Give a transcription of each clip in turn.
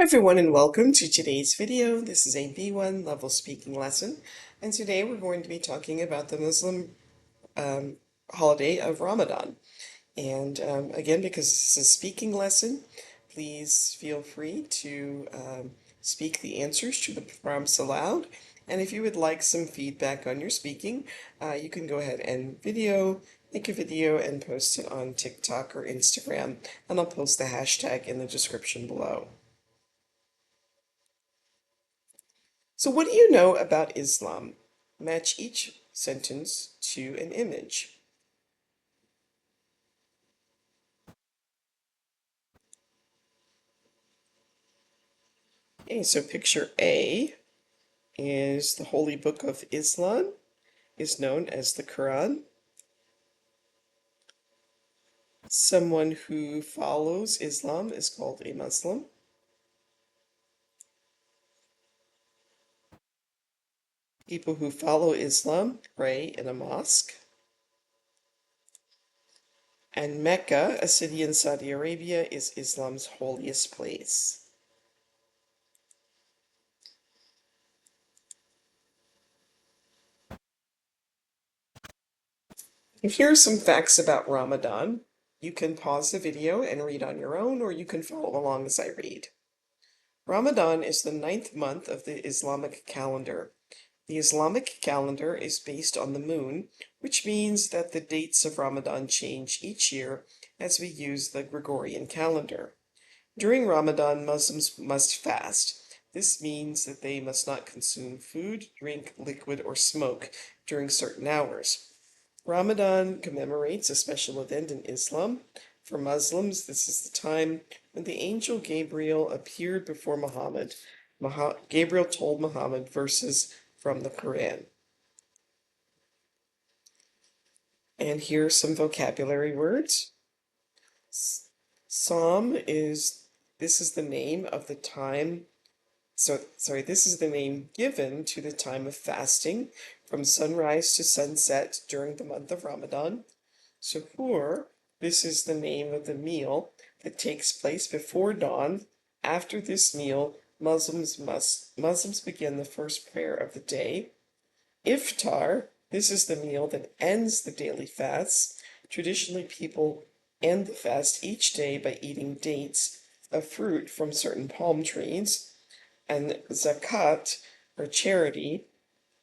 Hi everyone and welcome to today's video. This is a B1 level speaking lesson, and today we're going to be talking about the Muslim um, holiday of Ramadan. And again, because this is a speaking lesson, please feel free to speak the answers to the prompts aloud. And if you would like some feedback on your speaking, you can go ahead and make a video and post it on TikTok or Instagram, and I'll post the hashtag in the description below. So what do you know about Islam? Match each sentence to an image. Okay, so picture A is the holy book of Islam, is known as the Quran. Someone who follows Islam is called a Muslim. People who follow Islam pray in a mosque. And Mecca, a city in Saudi Arabia, is Islam's holiest place. And here are some facts about Ramadan. You can pause the video and read on your own, or you can follow along as I read. Ramadan is the ninth month of the Islamic calendar. The Islamic calendar is based on the moon, which means that the dates of Ramadan change each year as we use the Gregorian calendar. During Ramadan, Muslims must fast. This means that they must not consume food, drink, liquid, or smoke during certain hours. Ramadan commemorates a special event in Islam. For Muslims, this is the time when the angel Gabriel appeared before Muhammad. Gabriel told Muhammad verses from the Quran. And here are some vocabulary words. Sawn this is the name of the time this is the name given to the time of fasting from sunrise to sunset during the month of Ramadan. Suhur, this is the name of the meal that takes place before dawn. After this meal, Muslims begin the first prayer of the day. Iftar, this is the meal that ends the daily fasts. Traditionally, people end the fast each day by eating dates, a fruit from certain palm trees. And Zakat, or charity,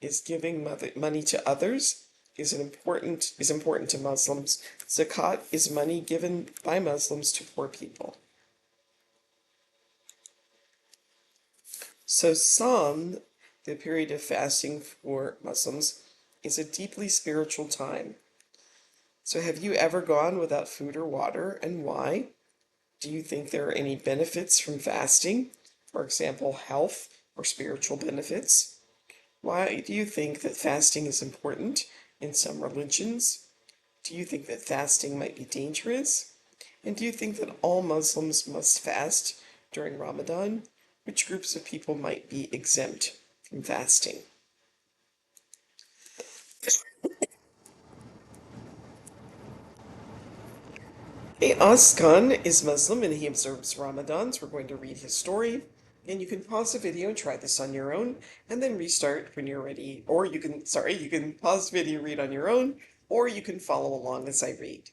is giving money to others, is important to Muslims. Zakat is money given by Muslims to poor people. So Sawn, the period of fasting for Muslims, is a deeply spiritual time. So have you ever gone without food or water, and why? Do you think there are any benefits from fasting? For example, health or spiritual benefits? Why do you think that fasting is important in some religions? Do you think that fasting might be dangerous? And do you think that all Muslims must fast during Ramadan? Which groups of people might be exempt from fasting? Askan is Muslim and he observes Ramadan, so we're going to read his story. And you can pause the video and try this on your own, and then restart when you're ready. Or you can pause the video, read on your own, or you can follow along as I read.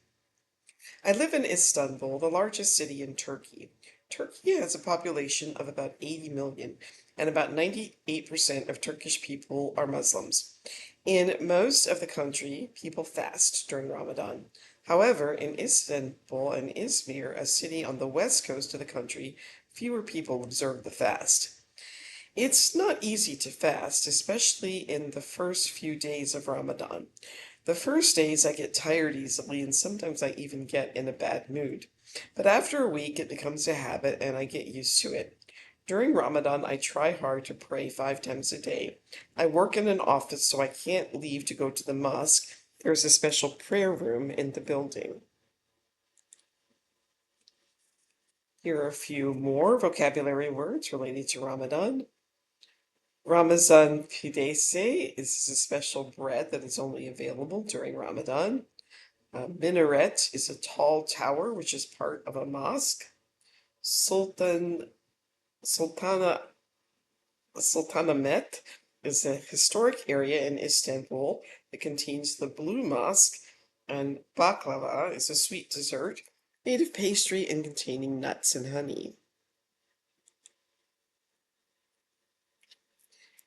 I live in Istanbul, the largest city in Turkey. Turkey has a population of about 80 million, and about 98% of Turkish people are Muslims. In most of the country, people fast during Ramadan. However, in Istanbul and Izmir, a city on the west coast of the country, fewer people observe the fast. It's not easy to fast, especially in the first few days of Ramadan. The first days I get tired easily and sometimes I even get in a bad mood. But after a week it becomes a habit and I get used to it. During Ramadan I try hard to pray 5 times a day. I work in an office so I can't leave to go to the mosque. There's a special prayer room in the building. Here are a few more vocabulary words related to Ramadan. Ramazan Pidesi is a special bread that is only available during Ramadan. Minaret is a tall tower which is part of a mosque. Sultan Sultana Sultanahmet is a historic area in Istanbul that contains the Blue Mosque, and baklava is a sweet dessert made of pastry and containing nuts and honey.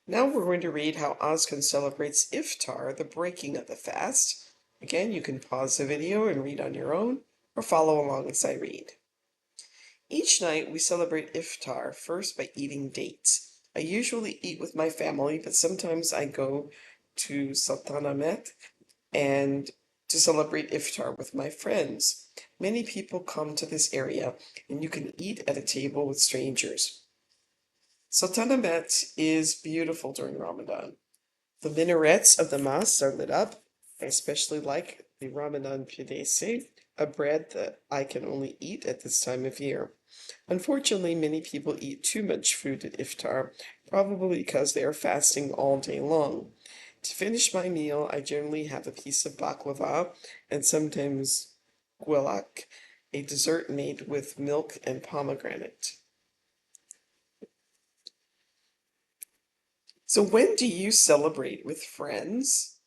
Now we're going to read how Ozcan celebrates Iftar, the breaking of the fast. Again, you can pause the video and read on your own, or follow along as I read. Each night we celebrate Iftar first by eating dates. I usually eat with my family, but sometimes I go to Sultanahmet and to celebrate Iftar with my friends. Many people come to this area and you can eat at a table with strangers. Sultanahmet is beautiful during Ramadan. The minarets of the mosques are lit up. I especially like the Ramadan Pidesi, a bread that I can only eat at this time of year. Unfortunately, many people eat too much food at Iftar, probably because they are fasting all day long. To finish my meal, I generally have a piece of baklava and sometimes guelak, a dessert made with milk and pomegranate. So when do you celebrate with friends?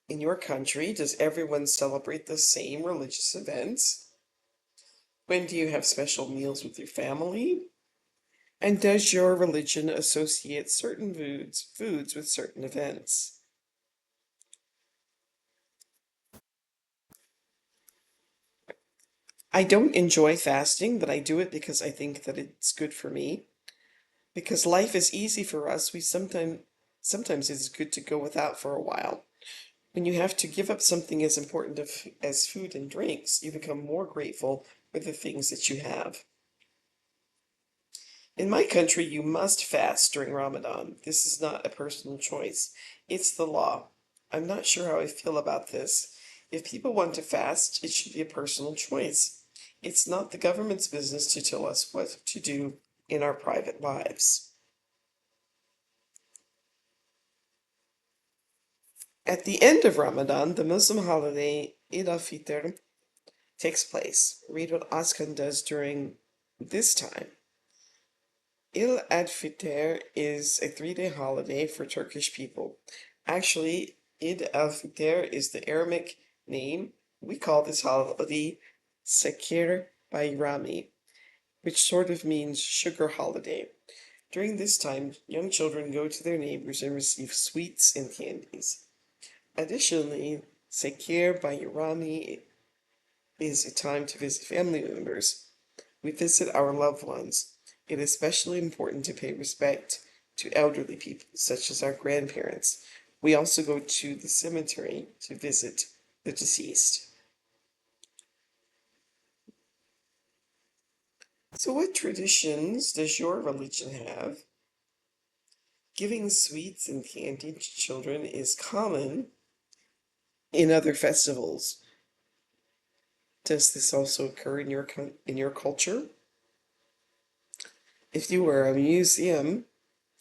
In your country, does everyone celebrate the same religious events? When do you have special meals with your family? And does your religion associate certain foods with certain events? I don't enjoy fasting, but I do it because I think that it's good for me. Because life is easy for us, we sometimes it's good to go without for a while. When you have to give up something as important as food and drinks, you become more grateful for the things that you have. In my country, you must fast during Ramadan. This is not a personal choice. It's the law. I'm not sure how I feel about this. If people want to fast, it should be a personal choice. It's not the government's business to tell us what to do in our private lives. At the end of Ramadan, the Muslim holiday Eid al-Fitr takes place. Read what Askan does during this time. Eid al-Fitr is a 3-day holiday for Turkish people. Actually, Eid al-Fitr is the Arabic name. We call this holiday Sakir Bayrami, which sort of means sugar holiday. During this time, young children go to their neighbors and receive sweets and candies. Additionally, Sakir Bayrami is a time to visit family members. We visit our loved ones. It is especially important to pay respect to elderly people, such as our grandparents. We also go to the cemetery to visit the deceased. So, what traditions does your religion have? Giving sweets and candy to children is common in other festivals. Does this also occur in your culture? If you were a museum,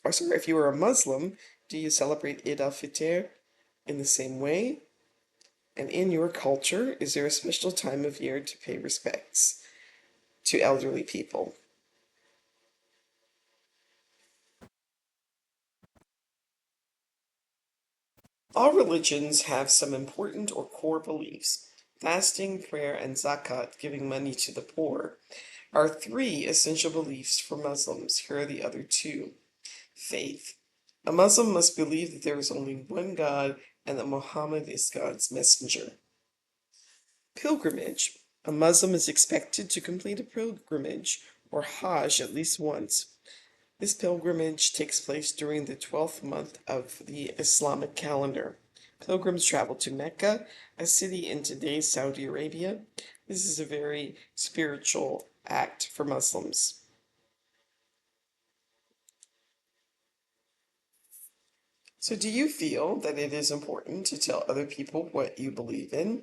or sorry, if you were a Muslim, do you celebrate Eid al-Fitr in the same way? And in your culture, is there a special time of year to pay respects to elderly people? All religions have some important or core beliefs. Fasting, prayer, and zakat, giving money to the poor, are 3 essential beliefs for Muslims. Here are the other 2. Faith. A Muslim must believe that there is only one God and that Muhammad is God's messenger. Pilgrimage. A Muslim is expected to complete a pilgrimage or Hajj at least once. This pilgrimage takes place during the 12th month of the Islamic calendar. Pilgrims travel to Mecca, a city in today's Saudi Arabia. This is a very spiritual act for Muslims. So, do you feel that it is important to tell other people what you believe in?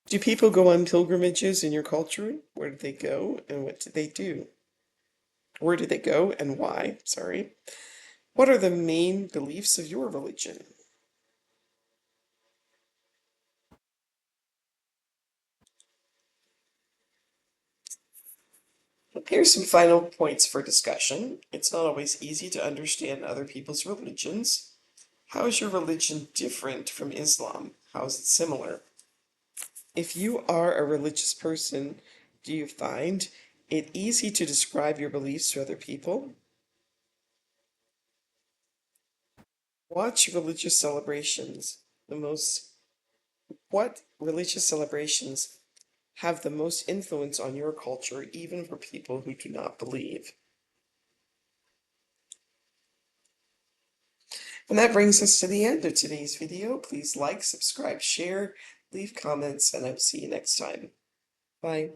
Do people go on pilgrimages in your culture? Where do they go and what do they do? Where do they go and why? Sorry. What are the main beliefs of your religion? Here's some final points for discussion. It's not always easy to understand other people's religions. How is your religion different from Islam? How is it similar? If you are a religious person, do you find it easy to describe your beliefs to other people? Watch religious celebrations. The most What religious celebrations have the most influence on your culture, even for people who do not believe? And that brings us to the end of today's video. Please like, subscribe, share, leave comments, and I'll see you next time. Bye.